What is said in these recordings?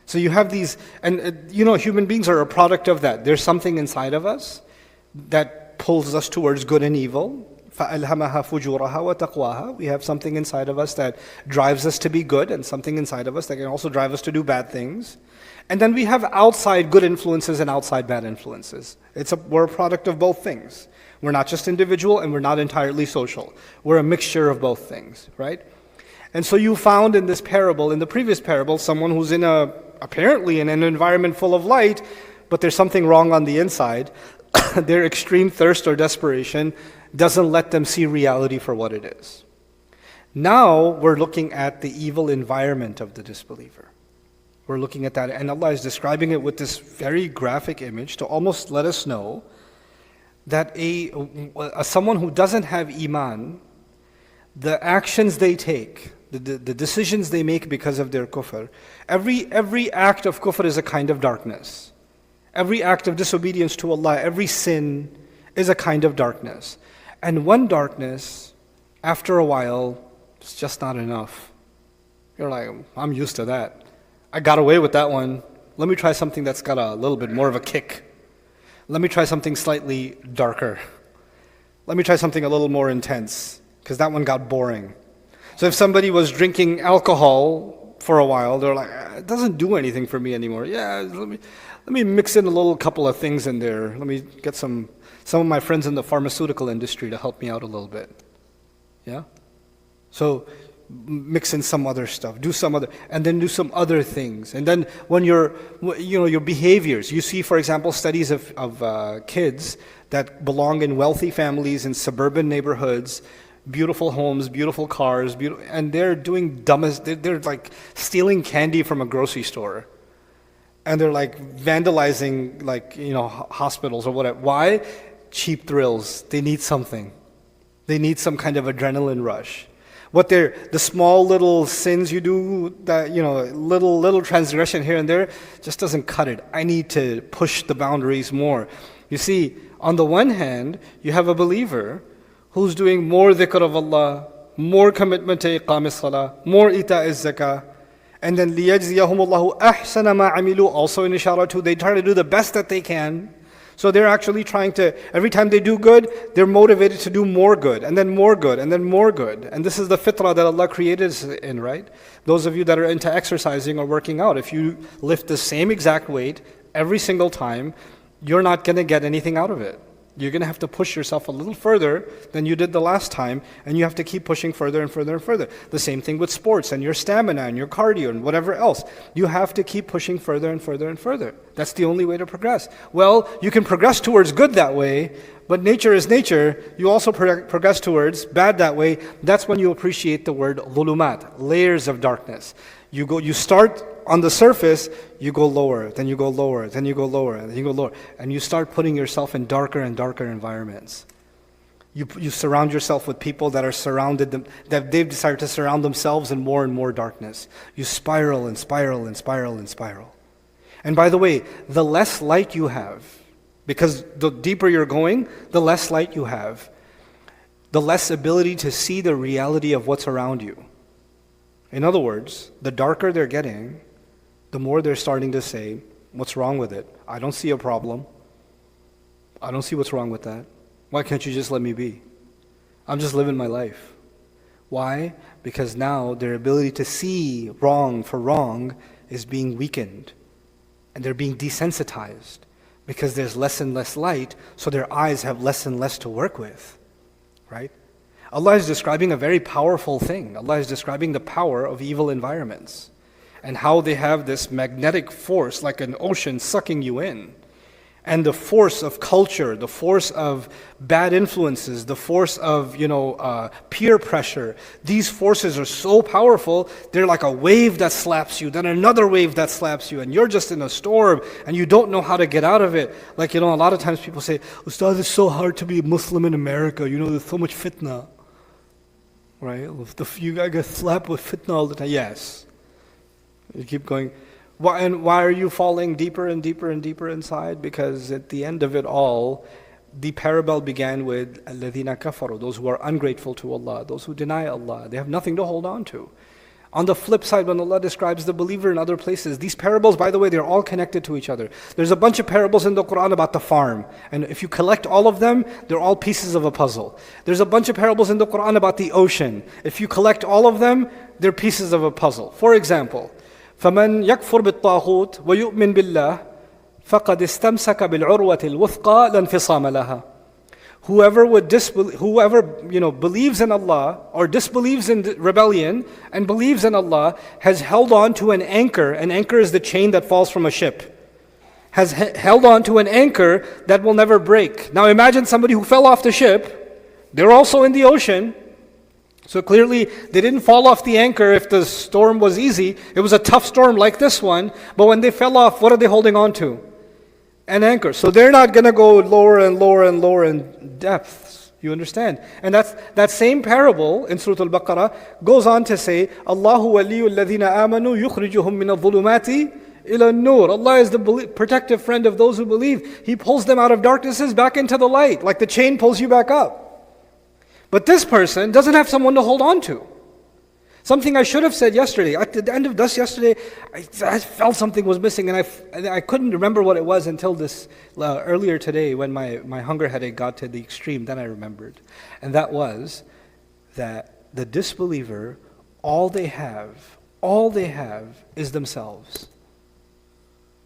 So you have these, and human beings are a product of that. There's something inside of us that pulls us towards good and evil. فَأَلْهَمَهَا فُجُورَهَا وَتَقْوَاهَا. We have something inside of us that drives us to be good, and something inside of us that can also drive us to do bad things. And then we have outside good influences and outside bad influences. We're a product of both things. We're not just individual, and we're not entirely social. We're a mixture of both things, right? And so you found in this parable, in the previous parable, someone who's apparently in an environment full of light, but there's something wrong on the inside. Their extreme thirst or desperation doesn't let them see reality for what it is. Now we're looking at the evil environment of the disbeliever. We're looking at that, and Allah is describing it with this very graphic image to almost let us know that someone who doesn't have iman, the actions they take, the decisions they make because of their kufr, every act of kufr is a kind of darkness. Every act of disobedience to Allah, every sin is a kind of darkness. And one darkness, after a while, it's just not enough. You're like, I'm used to that. I got away with that one. Let me try something that's got a little bit more of a kick. Let me try something slightly darker. Let me try something a little more intense, because that one got boring. So if somebody was drinking alcohol for a while, they're like, it doesn't do anything for me anymore. Yeah, let me mix in a little couple of things in there. Let me get some of my friends in the pharmaceutical industry to help me out a little bit. Yeah? So mix in some other stuff, and then do some other things. And then when your behaviors, you see, for example, studies of kids that belong in wealthy families in suburban neighborhoods, beautiful homes, beautiful cars, and they're doing they're like stealing candy from a grocery store. And they're like vandalizing hospitals or whatever. Why? Cheap thrills. They need something. They need some kind of adrenaline rush. The small little sins you do, that little transgression here and there, just doesn't cut it. I need to push the boundaries more. You see, on the one hand, you have a believer who's doing more dhikr of Allah, more commitment to iqam as-salah, more ita' az-zakah, and then لِيَجْزِيَهُمُ اللَّهُ أَحْسَنَ مَا عَمِلُوا, also in Ishara 2, they try to do the best that they can. So they're actually trying to, every time they do good, they're motivated to do more good, and then more good, and then more good. And this is the fitrah that Allah created us in, right? Those of you that are into exercising or working out, if you lift the same exact weight every single time, you're not going to get anything out of it. You're going to have to push yourself a little further than you did the last time, and you have to keep pushing further and further and further. The same thing with sports and your stamina and your cardio and whatever else. You have to keep pushing further and further and further. That's the only way to progress. Well, you can progress towards good that way, but nature is nature. You also progress towards bad that way. That's when you appreciate the word dhulumat, layers of darkness. You start on the surface, you go lower, then you go lower, then you go lower, then you go lower. And you start putting yourself in darker and darker environments. You surround yourself with people that they've decided to surround themselves in more and more darkness. You spiral and spiral and spiral and spiral. And by the way, the less light you have, because the deeper you're going, the less light you have, the less ability to see the reality of what's around you. In other words, the darker they're getting, the more they're starting to say, what's wrong with it? I don't see a problem. I don't see what's wrong with that. Why can't you just let me be? I'm just living my life. Why? Because now their ability to see wrong for wrong is being weakened. And they're being desensitized because there's less and less light, so their eyes have less and less to work with. Right? Allah is describing a very powerful thing. Allah is describing the power of evil environments and how they have this magnetic force like an ocean sucking you in. And the force of culture, the force of bad influences, the force of peer pressure. These forces are so powerful, they're like a wave that slaps you, then another wave that slaps you, and you're just in a storm, and you don't know how to get out of it. Like, a lot of times people say, Ustaz, it's so hard to be a Muslim in America, there's so much fitna. Right? You get slapped with fitna all the time. Yes. You keep going. Why are you falling deeper and deeper and deeper inside? Because at the end of it all, the parable began with الَّذِينَ كَفَرُوا, those who are ungrateful to Allah, those who deny Allah. They have nothing to hold on to. On the flip side, when Allah describes the believer in other places, these parables, by the way, they're all connected to each other. There's a bunch of parables in the Quran about the farm. And if you collect all of them, they're all pieces of a puzzle. There's a bunch of parables in the Quran about the ocean. If you collect all of them, they're pieces of a puzzle. For example, فَمَنْ يَكْفُرْ بِالطَّاغُوتِ وَيُؤْمِنْ بِاللَّهِ فَقَدْ اسْتَمْسَكَ بِالْعُرْوَةِ الْوُثْقَى لَا انْفِصَامَ لَهَا. Whoever believes in Allah or disbelieves in rebellion and believes in Allah has held on to an anchor. An anchor is the chain that falls from a ship. Has held on to an anchor that will never break. Now imagine somebody who fell off the ship. They're also in the ocean. So clearly they didn't fall off the anchor if the storm was easy. It was a tough storm like this one. But when they fell off, what are they holding on to? An anchor. So they're not going to go lower and lower and lower in depths. You understand? And that same parable in Surah Al-Baqarah goes on to say, Allahu waliyyu alladhina amanu yukhrijuhum min al-dhulumati ila an-nur. Allah is the protective friend of those who believe. He pulls them out of darknesses back into the light, like the chain pulls you back up. But this person doesn't have someone to hold on to. Something I should have said yesterday. At the end of this yesterday, I felt something was missing, and I couldn't remember what it was until this earlier today when my hunger headache got to the extreme. Then I remembered. And that was that the disbeliever, all they have is themselves.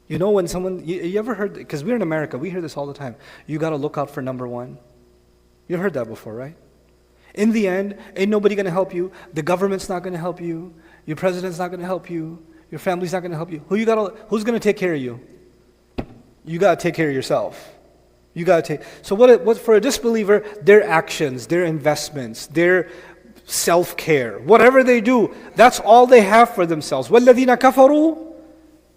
You know when someone, you ever heard, because we're in America, we hear this all the time, you got to look out for number one. You've heard that before, right? In the end, ain't nobody going to help you. The government's not going to help you. Your president's not going to help you. Your family's not going to help you. Who's going to take care of you? You got to take care of yourself. So what for a disbeliever, their actions, their investments, their self-care, whatever they do, that's all they have for themselves. وَالَّذِينَ كَفَرُوا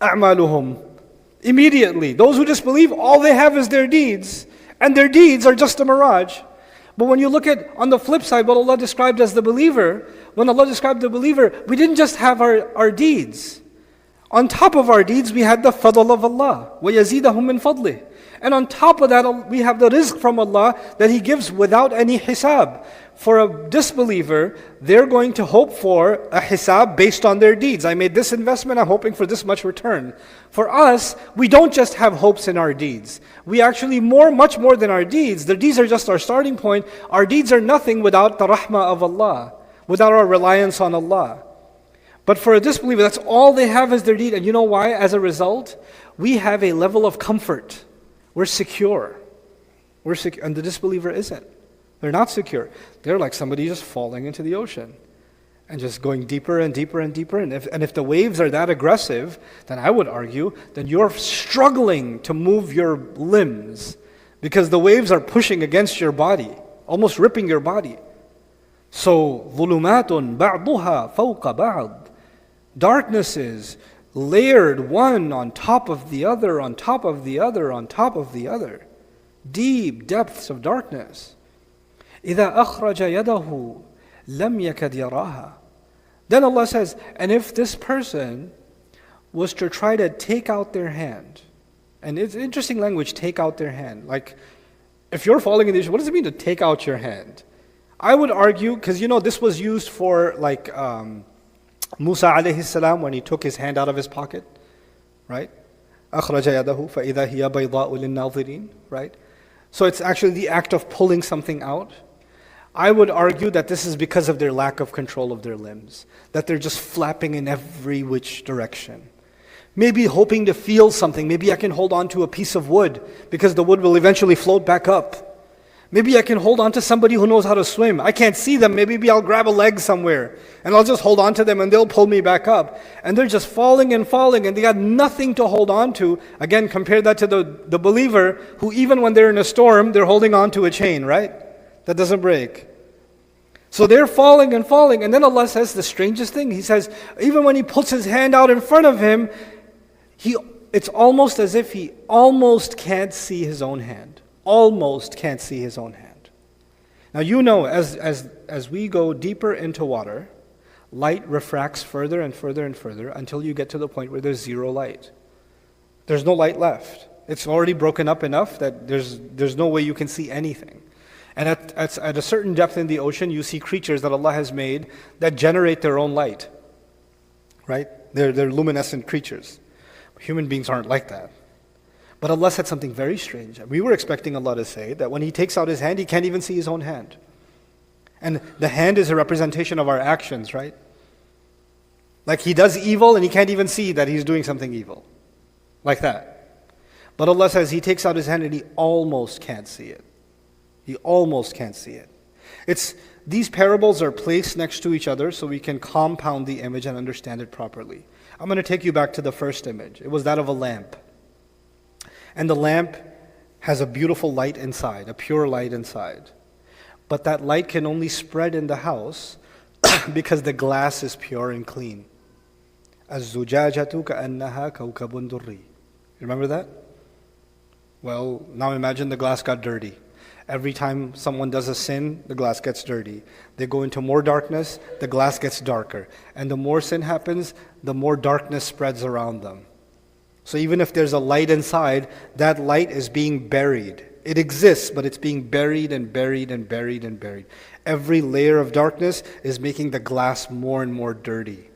أَعْمَالُهُمْ. Immediately, those who disbelieve, all they have is their deeds. And their deeds are just a mirage. But when you look at, on the flip side, what Allah described as the believer, when Allah described the believer, we didn't just have our deeds. On top of our deeds, we had the fadl of Allah. وَيَزِيدَهُم مِّن فَضْلِهِ. And on top of that, we have the rizq from Allah that He gives without any hisab. For a disbeliever, they're going to hope for a hisab based on their deeds. I made this investment, I'm hoping for this much return. For us, we don't just have hopes in our deeds. We actually much more than our deeds. The deeds are just our starting point. Our deeds are nothing without the rahmah of Allah, without our reliance on Allah. But for a disbeliever, that's all they have is their deed. And you know why? As a result, we have a level of comfort. We're secure. And the disbeliever isn't. They're not secure. They're like somebody just falling into the ocean and just going deeper and deeper and deeper. And if the waves are that aggressive, then I would argue that you're struggling to move your limbs because the waves are pushing against your body, almost ripping your body. So, ظُلُمَاتٌ بَعْضُهَا فَوْقَ بَعْضٍ. Darknesses layered one on top of the other, on top of the other, on top of the other. Deep depths of darkness. إِذَا أَخْرَجَ يَدَهُ لَمْ يَكَدْ يَرَاهَا. Then Allah says, and if this person was to try to take out their hand, and it's interesting language, take out their hand. Like, if you're falling in the ocean, what does it mean to take out your hand? I would argue, because this was used for like Musa alayhi salam when he took his hand out of his pocket, right? أخرج يده فإذا هي بيضاء للناظرين, right? So it's actually the act of pulling something out. I would argue that this is because of their lack of control of their limbs, that they're just flapping in every which direction. Maybe hoping to feel something. Maybe I can hold on to a piece of wood because the wood will eventually float back up. Maybe I can hold on to somebody who knows how to swim. I can't see them. Maybe I'll grab a leg somewhere and I'll just hold on to them and they'll pull me back up. And they're just falling and falling and they got nothing to hold on to. Again, compare that to the believer who even when they're in a storm, they're holding on to a chain, right? That doesn't break. So they're falling and falling. And then Allah says the strangest thing. He says, even when He puts His hand out in front of him, it's almost as if he almost can't see his own hand. Almost can't see his own hand. Now as we go deeper into water, light refracts further and further and further until you get to the point where there's zero light. There's no light left. It's already broken up enough that there's no way you can see anything. And at a certain depth in the ocean, you see creatures that Allah has made that generate their own light. right? They're luminescent creatures. Human beings aren't like that. But Allah said something very strange. We were expecting Allah to say that when He takes out His hand, He can't even see His own hand. And the hand is a representation of our actions, right? Like He does evil and He can't even see that He's doing something evil. Like that. But Allah says He takes out His hand and He almost can't see it. He almost can't see it. These parables are placed next to each other so we can compound the image and understand it properly. I'm going to take you back to the first image. It was that of a lamp. And the lamp has a beautiful light inside, a pure light inside. But that light can only spread in the house because the glass is pure and clean. الزُّجَاجَةُ كَأَنَّهَا كَوْكَبٌ دُرِّي. Remember that? Well, now imagine the glass got dirty. Every time someone does a sin, the glass gets dirty. They go into more darkness, the glass gets darker. And the more sin happens, the more darkness spreads around them. So even if there's a light inside, that light is being buried. It exists, but it's being buried and buried and buried and buried. Every layer of darkness is making the glass more and more dirty.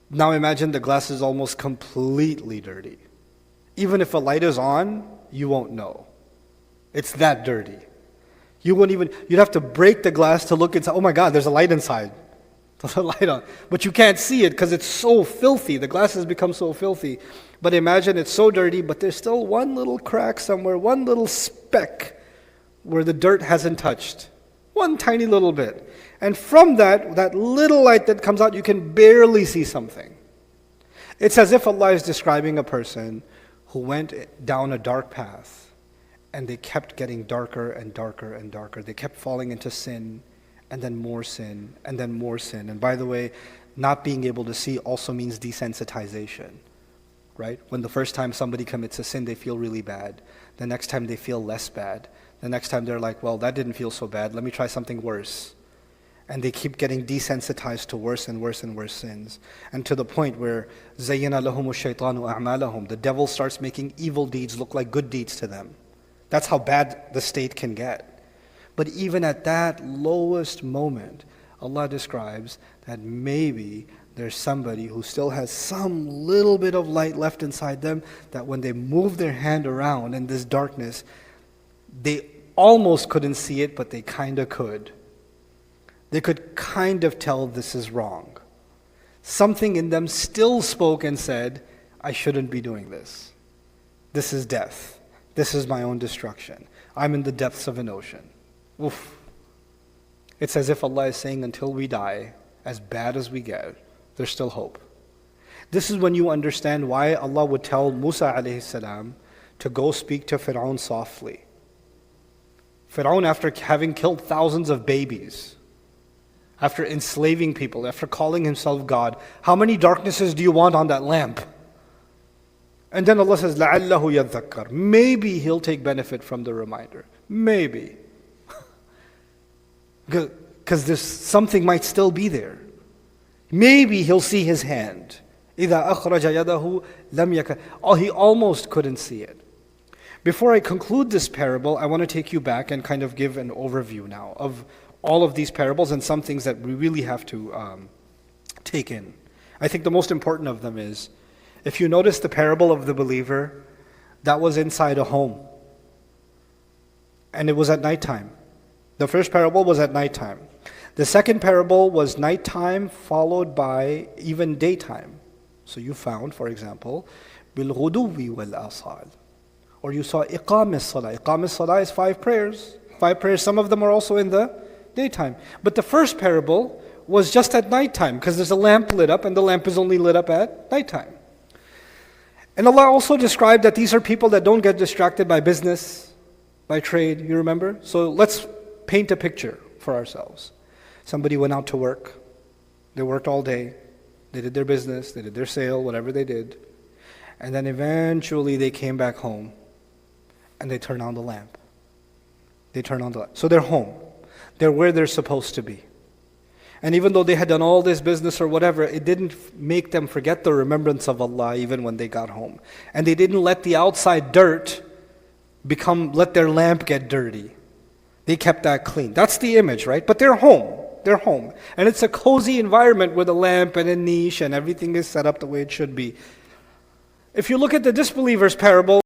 Now imagine the glass is almost completely dirty. Even if a light is on, you won't know. It's that dirty. You'd have to break the glass to look inside. Oh my God, there's a light inside. There's a light on. But you can't see it because it's so filthy. The glass has become so filthy. But imagine it's so dirty, but there's still one little crack somewhere, one little speck where the dirt hasn't touched. One tiny little bit. And from that little light that comes out, you can barely see something. It's as if Allah is describing a person who went down a dark path and they kept getting darker and darker and darker. They kept falling into sin and then more sin and then more sin. And by the way, not being able to see also means desensitization, right? When the first time somebody commits a sin, they feel really bad. The next time they feel less bad. The next time they're like, well, that didn't feel so bad. Let me try something worse. And they keep getting desensitized to worse and worse and worse sins. And to the point where زَيَّنَ لَهُمُ الشَّيْطَانُ أَعْمَالَهُم, the devil starts making evil deeds look like good deeds to them. That's how bad the state can get. But even at that lowest moment, Allah describes that maybe there's somebody who still has some little bit of light left inside them, that when they move their hand around in this darkness, they almost couldn't see it, but they kind of could. They could kind of tell this is wrong. Something in them still spoke and said, I shouldn't be doing this. This is death. This is my own destruction. I'm in the depths of an ocean. Oof. It's as if Allah is saying, until we die, as bad as we get, there's still hope. This is when you understand why Allah would tell Musa alayhi salam to go speak to Fir'aun softly. Fir'aun, after having killed thousands of babies, after enslaving people, after calling himself God, how many darknesses do you want on that lamp? And then Allah says, لَعَلَّهُ يَذَّكَّرُ. Maybe he'll take benefit from the reminder. Maybe. Because there's something might still be there. Maybe he'll see his hand. إِذَا أَخْرَجَ يَدَهُ لَمْ يَكَ. Oh, he almost couldn't see it. Before I conclude this parable, I want to take you back and kind of give an overview now of all of these parables and some things that we really have to take in. I think the most important of them is, if you notice the parable of the believer, that was inside a home. And it was at nighttime. The first parable was at nighttime. The second parable was nighttime followed by even daytime. So you found, for example, بِالْغُدُوِّ وَالْآصَالِ. Or you saw إِقَامِ الصَّلَاةِ. إِقَامِ الصَّلَاةِ is 5 prayers. 5 prayers, some of them are also in the daytime. But the first parable was just at nighttime because there's a lamp lit up and the lamp is only lit up at nighttime. And Allah also described that these are people that don't get distracted by business, by trade, you remember? So let's paint a picture for ourselves. Somebody went out to work. They worked all day. They did their business, they did their sale, whatever they did. And then eventually they came back home and they turned on the lamp. They turned on the lamp. So they're home. They're where they're supposed to be. And even though they had done all this business or whatever, it didn't make them forget the remembrance of Allah even when they got home. And they didn't let the outside dirt let their lamp get dirty. They kept that clean. That's the image, right? But they're home. their home. And it's a cozy environment with a lamp and a niche and everything is set up the way it should be. If you look at the disbeliever's parable,